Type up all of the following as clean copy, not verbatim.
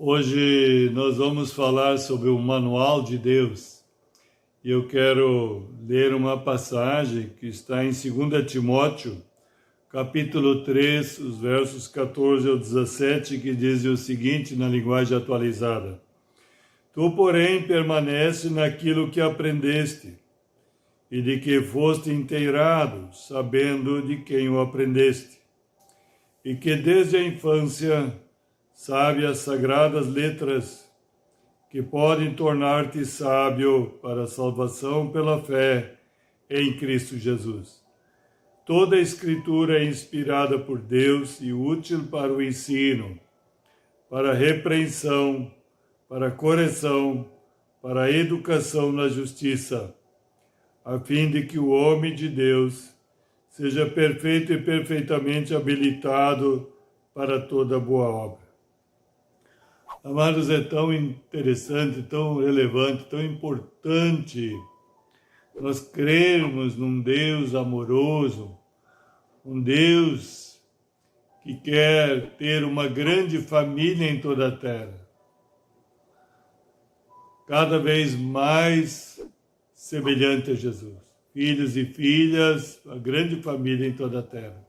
Hoje nós vamos falar sobre o Manual de Deus. E eu quero ler uma passagem que está em 2 Timóteo, capítulo 3, os versos 14 ao 17, que diz o seguinte na linguagem atualizada: Tu, porém, permanece naquilo que aprendeste e de que foste inteirado, sabendo de quem o aprendeste, e que desde a infância sabe as sagradas letras, que podem tornar-te sábio para a salvação pela fé em Cristo Jesus. Toda a Escritura é inspirada por Deus e útil para o ensino, para a repreensão, para a correção, para a educação na justiça, a fim de que o homem de Deus seja perfeito e perfeitamente habilitado para toda boa obra. Amados, é tão interessante, tão relevante, tão importante nós crermos num Deus amoroso, um Deus que quer ter uma grande família em toda a terra, cada vez mais semelhante a Jesus. Filhos e filhas, a grande família em toda a terra.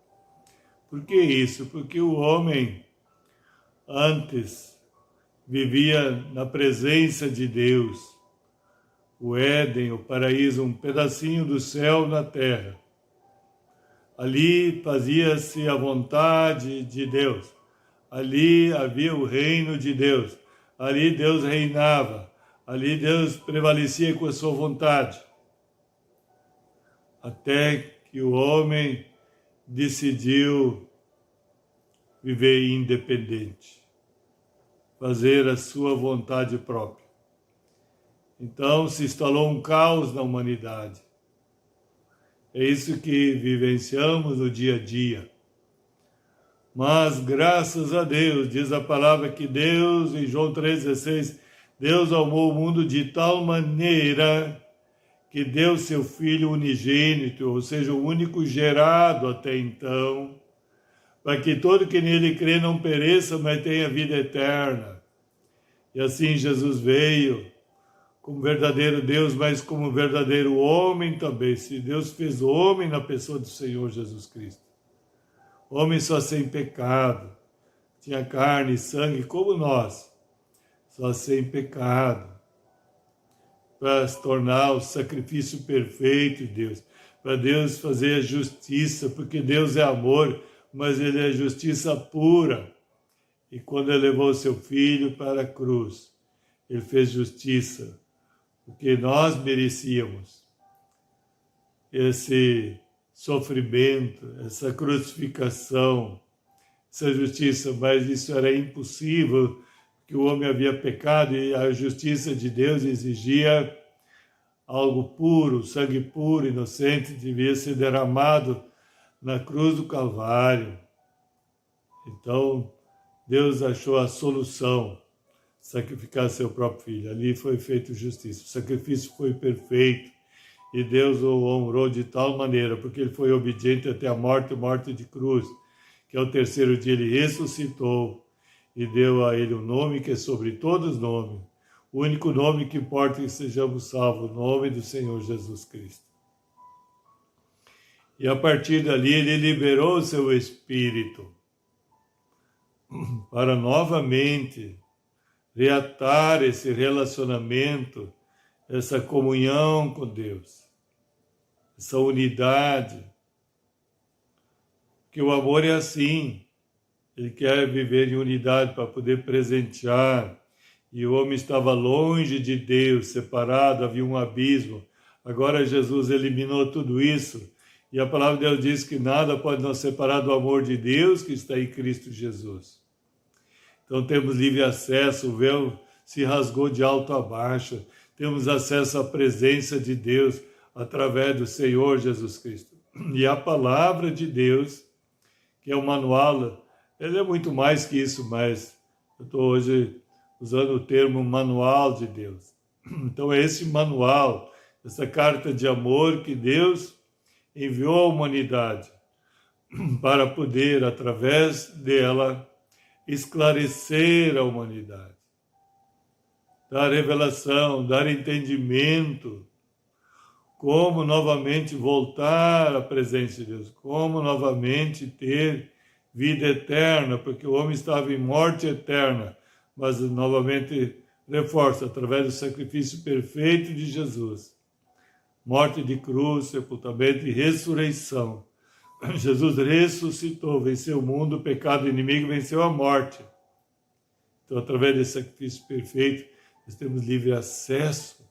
Por que isso? Porque o homem antes vivia na presença de Deus. O Éden, o paraíso, um pedacinho do céu na terra. Ali fazia-se a vontade de Deus. Ali havia o reino de Deus. Ali Deus reinava. Ali Deus prevalecia com a sua vontade. Até que o homem decidiu viver independente, fazer a sua vontade própria. Então se instalou um caos na humanidade. É isso que vivenciamos no dia a dia. Mas graças a Deus, diz a palavra que Deus, em João 3,16, Deus amou o mundo de tal maneira que deu seu Filho unigênito, ou seja, o único gerado até então, para que todo que nele crê não pereça, mas tenha vida eterna. E assim Jesus veio como verdadeiro Deus, mas como verdadeiro homem também. Se Deus fez o homem na pessoa do Senhor Jesus Cristo. Homem só sem pecado, tinha carne e sangue como nós, só sem pecado, para se tornar o sacrifício perfeito de Deus, para Deus fazer a justiça, porque Deus é amor, mas Ele é justiça pura. E quando Ele levou seu Filho para a cruz, Ele fez justiça, porque nós merecíamos esse sofrimento, essa crucificação, essa justiça, mas isso era impossível, que o homem havia pecado e a justiça de Deus exigia algo puro, sangue puro, inocente, devia ser derramado na cruz do Calvário. Então, Deus achou a solução, sacrificar seu próprio filho. Ali foi feita justiça, o sacrifício foi perfeito e Deus o honrou de tal maneira, porque ele foi obediente até a morte de cruz, que ao terceiro dia ele ressuscitou e deu a ele um nome que é sobre todos os nomes, o único nome que importa que sejamos salvos, o nome do Senhor Jesus Cristo. E a partir dali ele liberou o seu Espírito para novamente reatar esse relacionamento, essa comunhão com Deus, essa unidade. Que o amor é assim. Ele quer viver em unidade para poder presentear. E o homem estava longe de Deus, separado, havia um abismo. Agora Jesus eliminou tudo isso. E a palavra de Deus diz que nada pode nos separar do amor de Deus que está em Cristo Jesus. Então temos livre acesso, o véu se rasgou de alto a baixo. Temos acesso à presença de Deus através do Senhor Jesus Cristo. E a palavra de Deus, que é o manual, ele é muito mais que isso, mas eu estou hoje usando o termo manual de Deus. Então é esse manual, essa carta de amor que Deus enviou à humanidade para poder, através dela, esclarecer a humanidade. dar revelação, dar entendimento, como novamente voltar à presença de Deus, como novamente ter vida eterna, porque o homem estava em morte eterna, mas novamente reforça, através do sacrifício perfeito de Jesus, morte de cruz, sepultamento e ressurreição. Jesus ressuscitou, venceu o mundo, o pecado, o inimigo, venceu a morte. Então, através desse sacrifício perfeito, nós temos livre acesso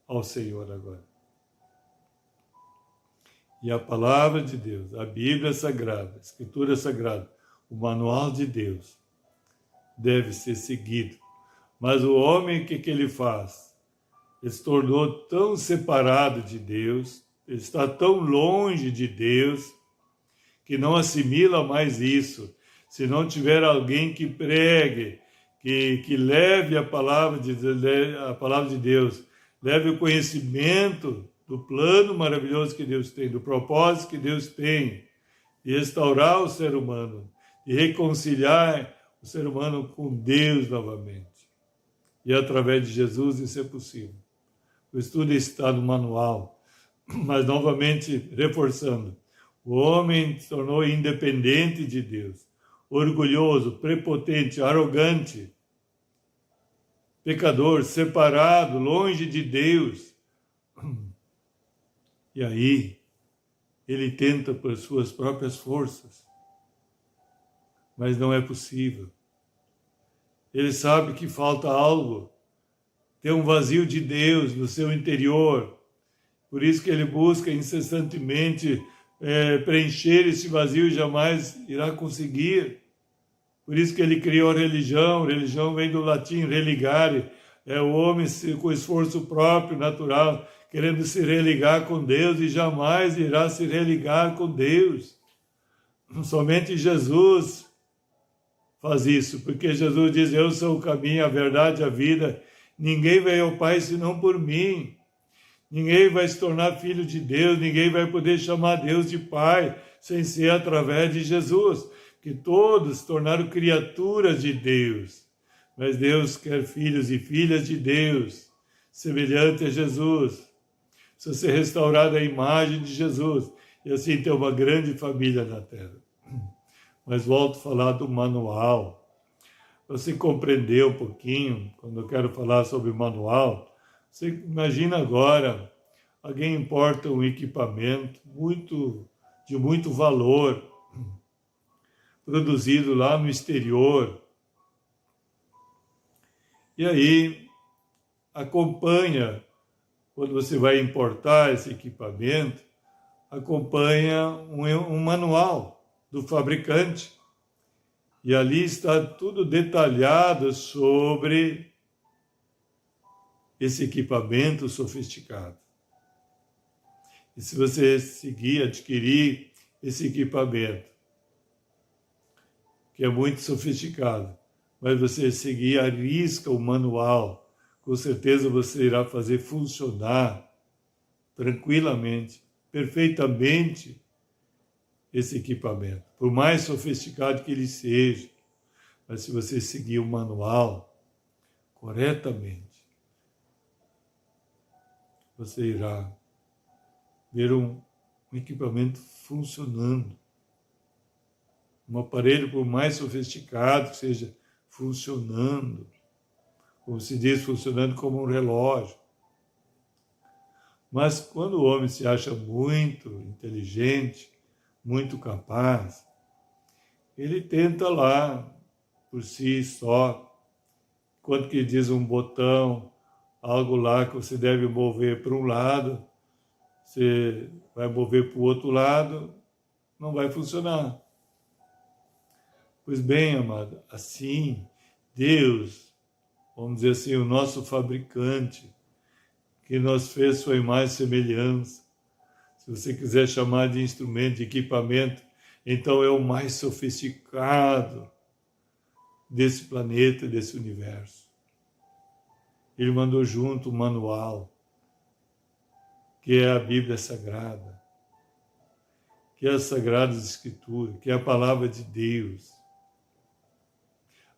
ao Senhor agora. E a palavra de Deus, a Bíblia Sagrada, a Escritura Sagrada, o manual de Deus, deve ser seguido. Mas o homem, o que ele faz? Ele se tornou tão separado de Deus, ele está tão longe de Deus, que não assimila mais isso. Se não tiver alguém que pregue, que leve a palavra de Deus, leve o conhecimento do plano maravilhoso que Deus tem, do propósito que Deus tem, de restaurar o ser humano, de reconciliar o ser humano com Deus novamente. E através de Jesus isso é possível. O estudo está no manual, mas novamente reforçando, o homem se tornou independente de Deus, orgulhoso, prepotente, arrogante, pecador, separado, longe de Deus. E aí, ele tenta por suas próprias forças, mas não é possível. Ele sabe que falta algo, tem um vazio de Deus no seu interior, por isso que ele busca incessantemente preencher esse vazio e jamais irá conseguir. Por isso que ele criou a religião. Religião vem do latim religare, é o homem com esforço próprio, natural, querendo se religar com Deus e jamais irá se religar com Deus. Somente Jesus faz isso, porque Jesus diz, eu sou o caminho, a verdade, a vida, ninguém veio ao Pai senão por mim. Ninguém vai se tornar filho de Deus, ninguém vai poder chamar Deus de Pai sem ser através de Jesus, que todos se tornaram criaturas de Deus. Mas Deus quer filhos e filhas de Deus, semelhante a Jesus. Precisa ser restaurada a imagem de Jesus e assim ter uma grande família na Terra. Mas volto a falar do manual. Você compreendeu um pouquinho, quando eu quero falar sobre o manual, você imagina agora, alguém importa um equipamento de muito valor, produzido lá no exterior, e aí acompanha, quando você vai importar esse equipamento, acompanha um manual do fabricante, e ali está tudo detalhado sobre esse equipamento sofisticado. E se você seguir, adquirir esse equipamento, que é muito sofisticado, mas você seguir à risca o manual, com certeza você irá fazer funcionar tranquilamente, perfeitamente, esse equipamento. Por mais sofisticado que ele seja, mas se você seguir o manual corretamente, você irá ver um equipamento funcionando. Um aparelho, por mais sofisticado que seja, funcionando. Como se diz, funcionando como um relógio. Mas quando o homem se acha muito inteligente, muito capaz, ele tenta lá, por si só, quando que diz um botão, algo lá que você deve mover para um lado, você vai mover para o outro lado, não vai funcionar. Pois bem, amado, assim, Deus, vamos dizer assim, o nosso fabricante, que nos fez sua imagem e semelhança, se você quiser chamar de instrumento, de equipamento, então é o mais sofisticado desse planeta, desse universo. Ele mandou junto o manual, que é a Bíblia Sagrada, que é as Sagradas Escrituras, que é a Palavra de Deus.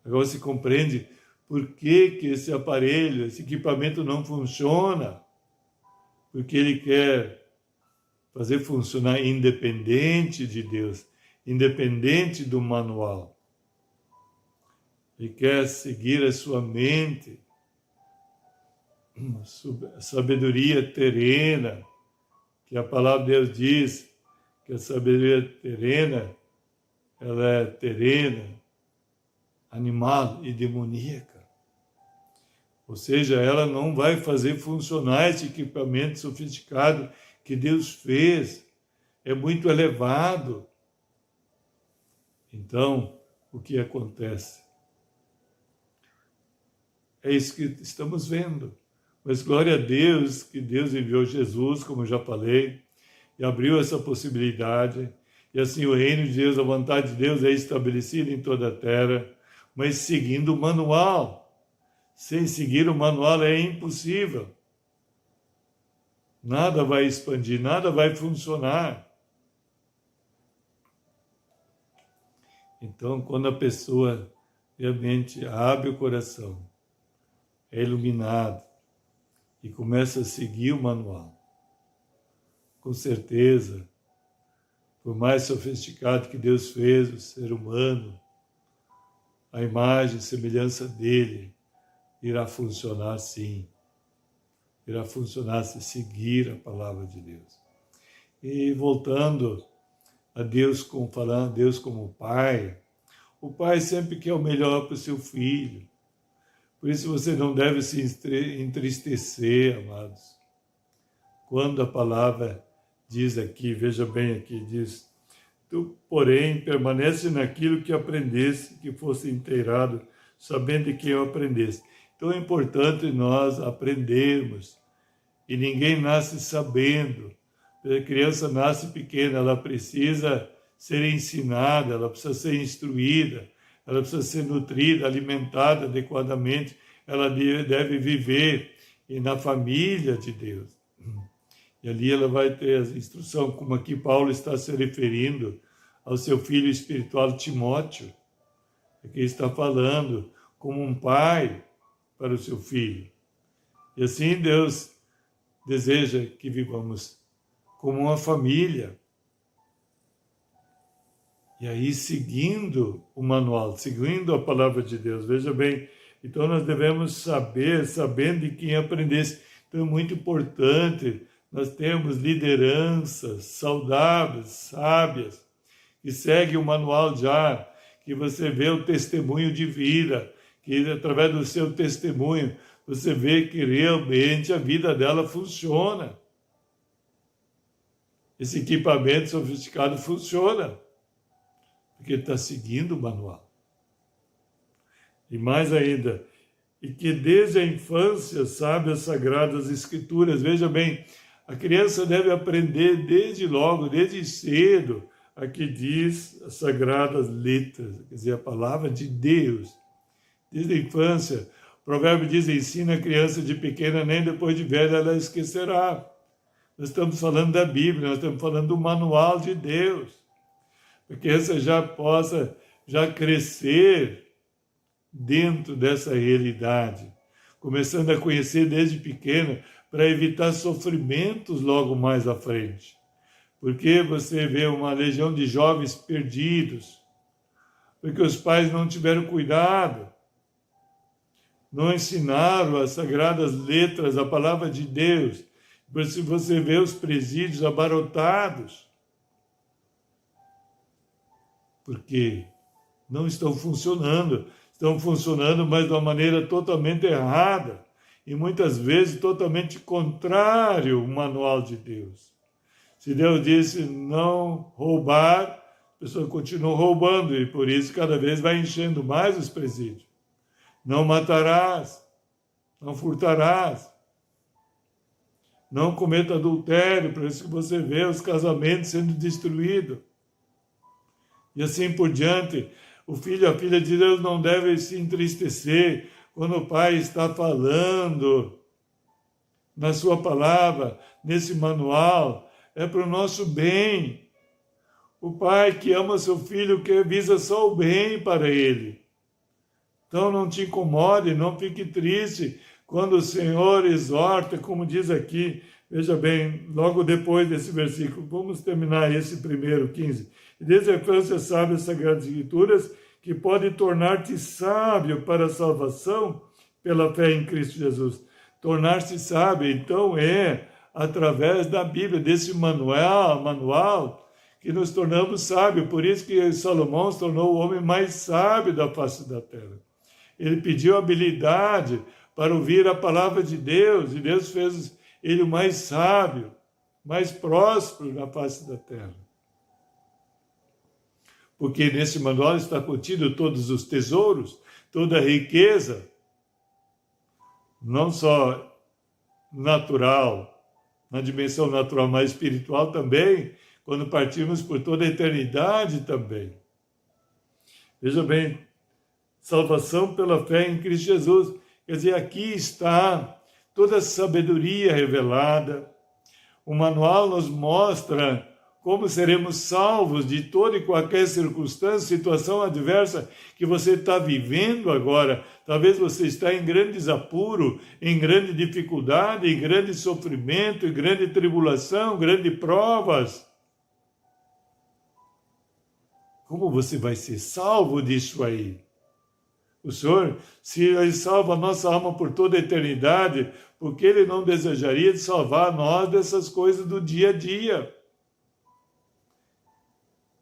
Agora você compreende por que que esse aparelho, esse equipamento não funciona, porque ele quer fazer funcionar independente de Deus, independente do manual. Ele quer seguir a sua mente, a sabedoria terrena, que a palavra de Deus diz que a sabedoria terrena, ela é terrena, animal e demoníaca. Ou seja, ela não vai fazer funcionar esse equipamento sofisticado que Deus fez. É muito elevado. Então, o que acontece? É isso que estamos vendo. Mas glória a Deus que Deus enviou Jesus, como eu já falei, e abriu essa possibilidade. E assim o reino de Deus, a vontade de Deus é estabelecida em toda a terra, mas seguindo o manual. Sem seguir o manual é impossível. Nada vai expandir, nada vai funcionar. Então, quando a pessoa realmente abre o coração, é iluminado e começa a seguir o manual, com certeza, por mais sofisticado que Deus fez o ser humano, a imagem e semelhança dele irá funcionar sim. Irá funcionar se seguir a palavra de Deus. E voltando a Deus, falando a Deus como Pai, o Pai sempre quer o melhor para o seu filho. Por isso você não deve se entristecer, amados. Quando a palavra diz aqui, veja bem aqui, diz: tu, porém, permanece naquilo que aprendeste, que fosse inteirado, sabendo de quem eu aprendeste. Então é importante nós aprendermos. E ninguém nasce sabendo. A criança nasce pequena, ela precisa ser ensinada, ela precisa ser instruída, ela precisa ser nutrida, alimentada adequadamente, ela deve viver na família de Deus. E ali ela vai ter a instrução, como aqui Paulo está se referindo ao seu filho espiritual Timóteo. Aqui está falando como um pai para o seu filho. E assim Deus deseja que vivamos como uma família. E aí, seguindo o manual, seguindo a palavra de Deus, veja bem, então nós devemos saber, sabendo de quem aprendesse. Então é muito importante nós termos lideranças saudáveis, sábias, que seguem o manual já, que você vê o testemunho de vida, que através do seu testemunho você vê que realmente a vida dela funciona. Esse equipamento sofisticado funciona, porque está seguindo o manual. E mais ainda, e que desde a infância sabe as Sagradas Escrituras. Veja bem, a criança deve aprender desde logo, desde cedo, a que diz as Sagradas Letras, quer dizer, a palavra de Deus. Desde a infância, o provérbio diz: ensina a criança de pequena, nem depois de velha ela esquecerá. Nós estamos falando da Bíblia, nós estamos falando do manual de Deus, para que você já possa crescer dentro dessa realidade, começando a conhecer desde pequena, para evitar sofrimentos logo mais à frente. Porque você vê uma legião de jovens perdidos, porque os pais não tiveram cuidado, não ensinaram as Sagradas Letras, a palavra de Deus. Por isso você vê os presídios abarrotados, porque não estão funcionando, mas de uma maneira totalmente errada, e muitas vezes totalmente contrário ao manual de Deus. Se Deus disse não roubar, a pessoa continua roubando, e por isso cada vez vai enchendo mais os presídios. Não matarás, não furtarás, não cometa adultério, por isso que você vê os casamentos sendo destruídos. E assim por diante, o filho e a filha de Deus não devem se entristecer quando o pai está falando na sua palavra, nesse manual, é para o nosso bem. O pai que ama seu filho, que visa só o bem para ele. Então não te incomode, não fique triste quando o Senhor exorta, como diz aqui, veja bem, logo depois desse versículo, vamos terminar esse primeiro, 15. E desde a infância sabe as Sagradas Escrituras, que pode tornar-te sábio para a salvação pela fé em Cristo Jesus. Tornar-se sábio, então, é através da Bíblia, desse manual, que nos tornamos sábios. Por isso que Salomão se tornou o homem mais sábio da face da terra. Ele pediu habilidade para ouvir a palavra de Deus, e Deus fez ele o mais sábio, mais próspero na face da terra. Porque nesse manual está contido todos os tesouros, toda a riqueza, não só natural, na dimensão natural, mas espiritual também, quando partimos por toda a eternidade também. Veja bem, salvação pela fé em Cristo Jesus. Quer dizer, aqui está toda a sabedoria revelada. O manual nos mostra como seremos salvos de toda e qualquer circunstância, situação adversa que você está vivendo agora. Talvez você está em grande desapuro, em grande dificuldade, em grande sofrimento, em grande tribulação, grandes provas. Como você vai ser salvo disso aí? O Senhor, se Ele salva a nossa alma por toda a eternidade, por que Ele não desejaria de salvar nós dessas coisas do dia a dia?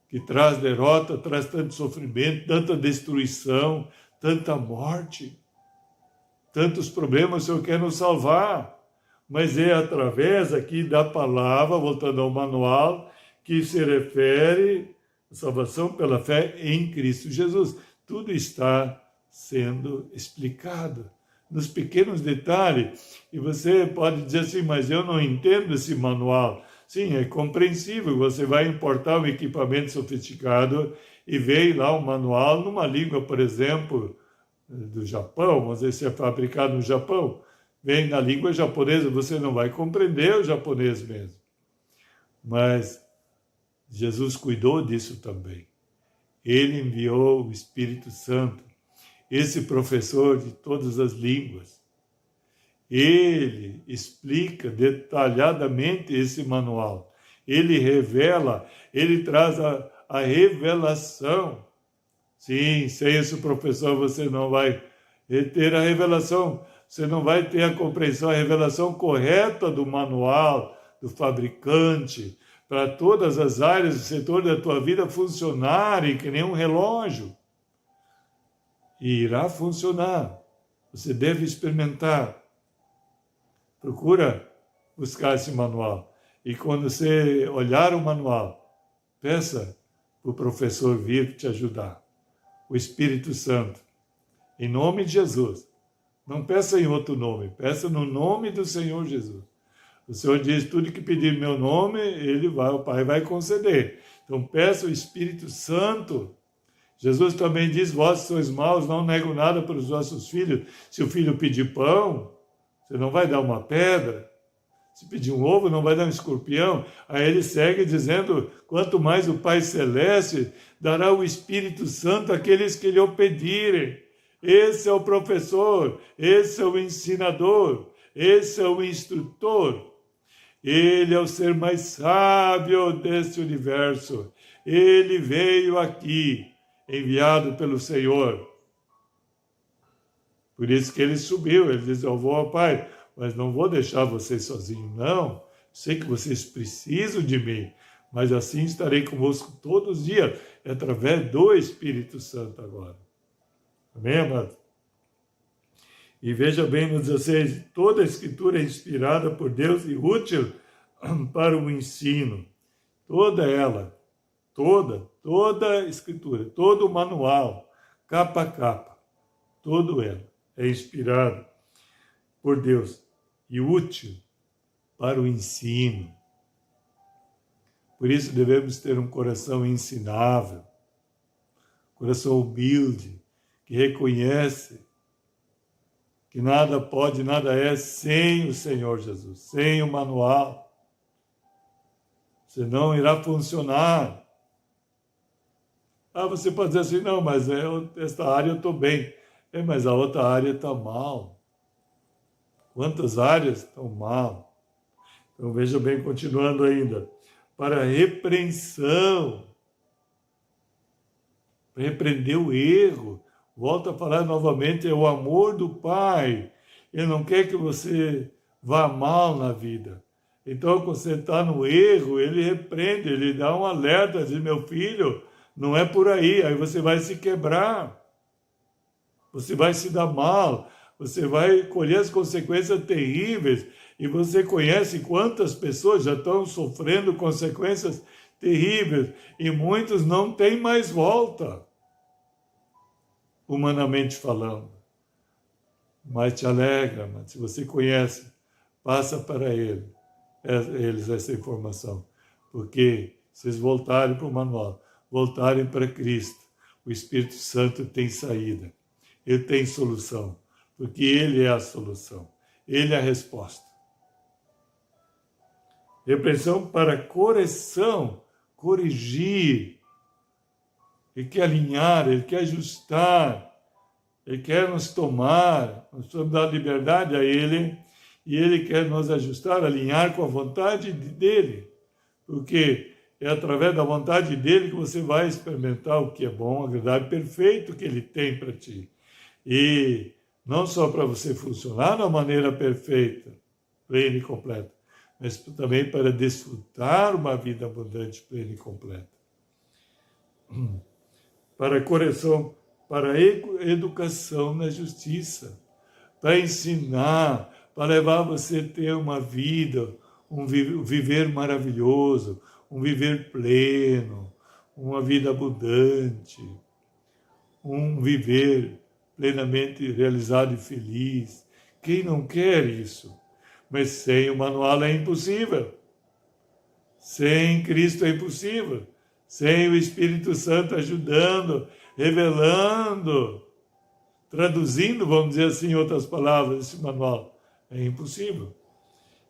Que traz derrota, traz tanto sofrimento, tanta destruição, tanta morte, tantos problemas, o Senhor quer nos salvar. Mas é através aqui da palavra, voltando ao manual, que se refere à salvação pela fé em Cristo Jesus. Tudo está sendo explicado nos pequenos detalhes. E você pode dizer assim, mas eu não entendo esse manual. Sim, é compreensível, você vai importar um equipamento sofisticado e vem lá um manual numa língua, por exemplo, do Japão, vamos dizer, se é fabricado no Japão, vem na língua japonesa, você não vai compreender o japonês mesmo. Mas Jesus cuidou disso também. Ele enviou o Espírito Santo, esse professor de todas as línguas. Ele explica detalhadamente esse manual. Ele revela, ele traz a revelação. Sim, sem esse professor você não vai ter a revelação, você não vai ter a compreensão, a revelação correta do manual, do fabricante, para todas as áreas do setor da tua vida funcionarem que nem um relógio. E irá funcionar. Você deve experimentar. Procura buscar esse manual. E quando você olhar o manual, peça para o professor vir te ajudar. O Espírito Santo. Em nome de Jesus. Não peça em outro nome. Peça no nome do Senhor Jesus. O Senhor diz, tudo que pedir em meu nome, o Pai vai conceder. Então peça o Espírito Santo. Jesus também diz, vós sois maus, não nego nada para os vossos filhos. Se o filho pedir pão, você não vai dar uma pedra. Se pedir um ovo, não vai dar um escorpião. Aí ele segue dizendo, quanto mais o Pai Celeste dará o Espírito Santo àqueles que lhe o pedirem. Esse é o professor, esse é o ensinador, esse é o instrutor. Ele é o ser mais sábio deste universo. Ele veio aqui, enviado pelo Senhor. Por isso que ele subiu, ele diz, eu vou ao Pai, mas não vou deixar vocês sozinhos, não. Sei que vocês precisam de mim, mas assim estarei convosco todos os dias, através do Espírito Santo agora. Amém, amado? E veja bem no 16, toda a Escritura é inspirada por Deus e útil para o ensino. Toda ela, toda a Escritura, todo o manual, capa a capa, todo ela é inspirado por Deus e útil para o ensino. Por isso devemos ter um coração ensinável, coração humilde, que reconhece que nada pode, nada é sem o Senhor Jesus, sem o manual. Senão irá funcionar. Você pode dizer assim, não, mas esta área eu estou bem. Mas a outra área está mal. Quantas áreas estão mal? Então veja bem, continuando ainda. Para repreensão, para repreender o erro. Volto a falar novamente, é o amor do Pai. Ele não quer que você vá mal na vida. Então, quando você está no erro, ele repreende, ele dá um alerta, diz, meu filho, não é por aí. Aí você vai se quebrar, você vai se dar mal, você vai colher as consequências terríveis. E você conhece quantas pessoas já estão sofrendo consequências terríveis e muitos não têm mais volta, humanamente falando. Mas te alegra, mas se você conhece, passa para eles essa informação. Porque se vocês voltarem para o manual, voltarem para Cristo, o Espírito Santo tem saída. Ele tem solução, porque Ele é a solução. Ele é a resposta. Repreensão para correção, corrigir. Ele quer alinhar, Ele quer ajustar, Ele quer nos tomar, nós precisamos dar liberdade a Ele, e Ele quer nos ajustar, alinhar com a vontade dEle, porque é através da vontade dEle que você vai experimentar o que é bom, agradável e perfeito que Ele tem para ti. E não só para você funcionar da maneira perfeita, plena e completa, mas também para desfrutar uma vida abundante, plena e completa. Para correção, para educação na justiça, para ensinar, para levar você a ter uma vida, um viver maravilhoso, um viver pleno, uma vida abundante, um viver plenamente realizado e feliz. Quem não quer isso? Mas sem o manual é impossível. Sem Cristo é impossível. Sem o Espírito Santo ajudando, revelando, traduzindo, vamos dizer assim, em outras palavras, esse manual, é impossível.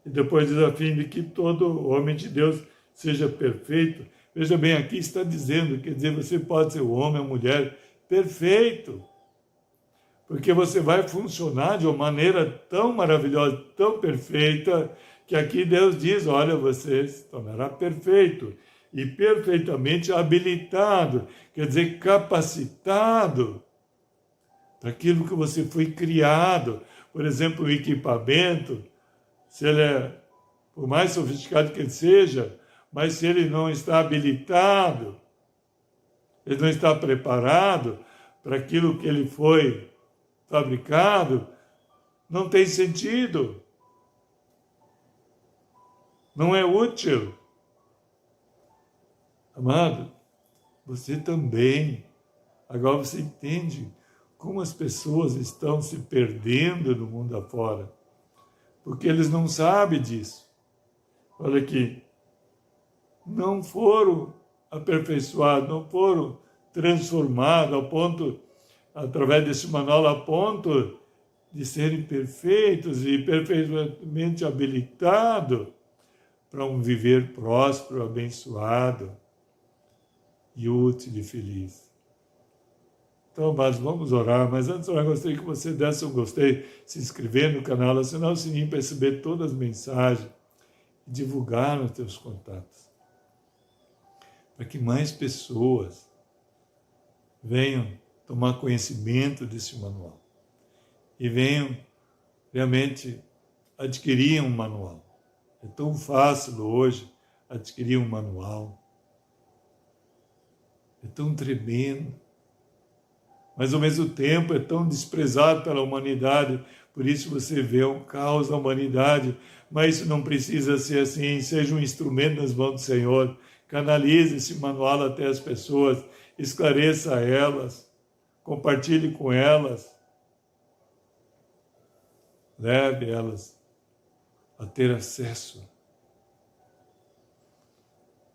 E depois diz a fim de que todo homem de Deus seja perfeito. Veja bem, aqui está dizendo, quer dizer, você pode ser o homem ou mulher perfeito, porque você vai funcionar de uma maneira tão maravilhosa, tão perfeita, que aqui Deus diz, olha, você se tornará perfeito e perfeitamente habilitado, quer dizer, capacitado para aquilo que você foi criado. Por exemplo, o equipamento, se ele é, por mais sofisticado que ele seja, mas se ele não está habilitado, ele não está preparado para aquilo que ele foi fabricado, não tem sentido. Não é útil. Amado, você também. Agora você entende como as pessoas estão se perdendo no mundo afora. Porque eles não sabem disso. Olha aqui. Não foram aperfeiçoados, não foram transformados ao ponto, através desse manual, a ponto de serem perfeitos e perfeitamente habilitados para um viver próspero, abençoado e útil e feliz. Então, mas vamos orar. Mas antes de orar, gostaria que você desse um gostei, se inscrever no canal, assinar o sininho para receber todas as mensagens e divulgar nos teus contatos. Para que mais pessoas venham tomar conhecimento desse manual e venham realmente adquirir um manual. É tão fácil hoje adquirir um manual. É tão tremendo. Mas ao mesmo tempo é tão desprezado pela humanidade. Por isso você vê um caos na humanidade. Mas isso não precisa ser assim. Seja um instrumento nas mãos do Senhor. Canalize esse manual até as pessoas. Esclareça a elas. Compartilhe com elas. Leve elas a ter acesso.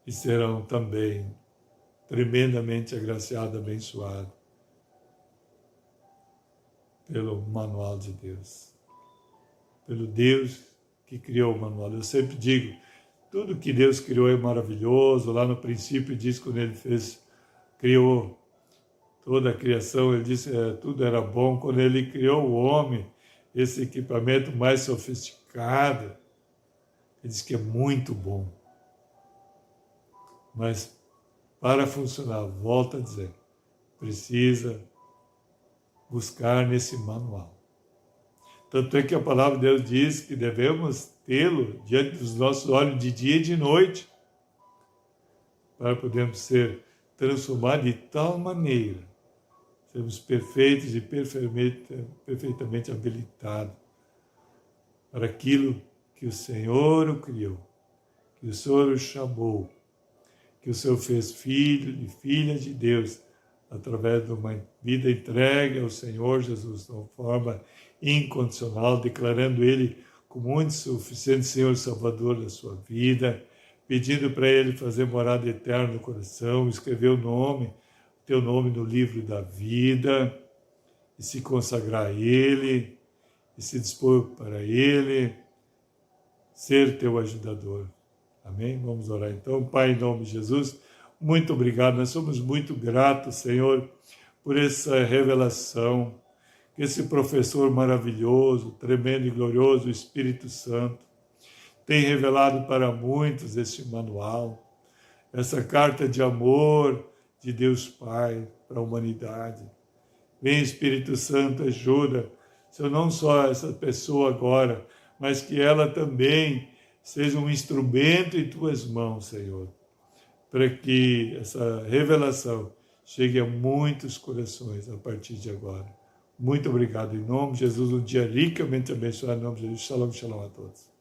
E serão também tremendamente agraciados, abençoados pelo manual de Deus. Pelo Deus que criou o manual. Eu sempre digo, tudo que Deus criou é maravilhoso. Lá no princípio diz quando Ele criou toda a criação, ele disse que tudo era bom. Quando ele criou o homem, esse equipamento mais sofisticado, ele disse que é muito bom. Mas para funcionar, volta a dizer, precisa buscar nesse manual. Tanto é que a palavra de Deus diz que devemos tê-lo diante dos nossos olhos de dia e de noite, para podermos ser transformados de tal maneira, sermos perfeitos e perfeitamente habilitados para aquilo que o Senhor o criou, que o Senhor o chamou, que o Senhor fez filho e filha de Deus, através de uma vida entregue ao Senhor Jesus, de uma forma incondicional, declarando Ele como único suficiente Senhor Salvador da sua vida, pedindo para Ele fazer morada eterna no coração, escrever o teu nome no livro da vida, e se consagrar a Ele, e se dispor para Ele, ser teu ajudador. Amém? Vamos orar então. Pai, em nome de Jesus, muito obrigado. Nós somos muito gratos, Senhor, por essa revelação, que esse professor maravilhoso, tremendo e glorioso, o Espírito Santo, tem revelado para muitos este manual, essa carta de amor de Deus Pai para a humanidade. Vem, Espírito Santo, ajuda, Senhor, não só essa pessoa agora, mas que ela também seja um instrumento em tuas mãos, Senhor, para que essa revelação chegue a muitos corações a partir de agora. Muito obrigado. Em nome de Jesus, um dia ricamente abençoado. Em nome de Jesus, shalom, shalom a todos.